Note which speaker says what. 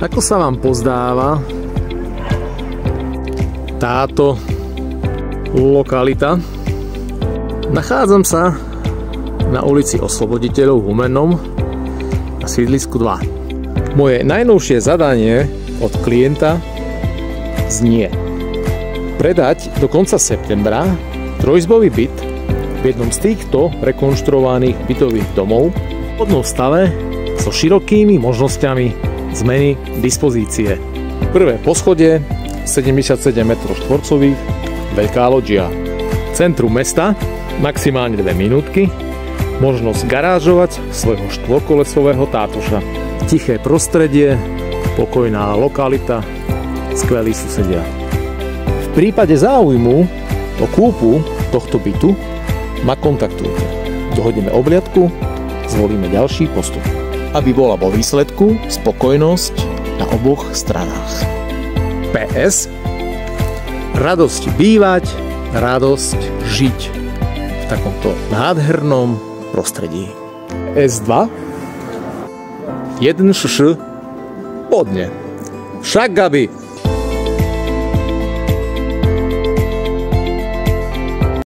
Speaker 1: Ako sa vám pozdáva táto lokalita? Nachádzam sa na ulici Osloboditeľov v Humennom na sídlisku 2. Moje najnovšie zadanie od klienta znie predať do konca septembra trojizbový byt v jednom z týchto rekonštruovaných bytových domov v vhodnom stave so širokými možnosťami zmeny dispozície. Prvé poschodie, 77 m2, veľká loďia. Centrum mesta, maximálne 2 minútky, možnosť garážovať svojho štvorkolesového tátoša. Tiché prostredie, pokojná lokalita, skvelí susedia. V prípade záujmu o kúpu tohto bytu ma kontaktujte. Dohodneme obliadku, zvolíme ďalší postup, aby bola vo výsledku spokojnosť na oboch stranách. PS. Radosť bývať, radosť žiť v takomto nádhernom prostredí. S2. 1 šš. Podne. Však, Gabi.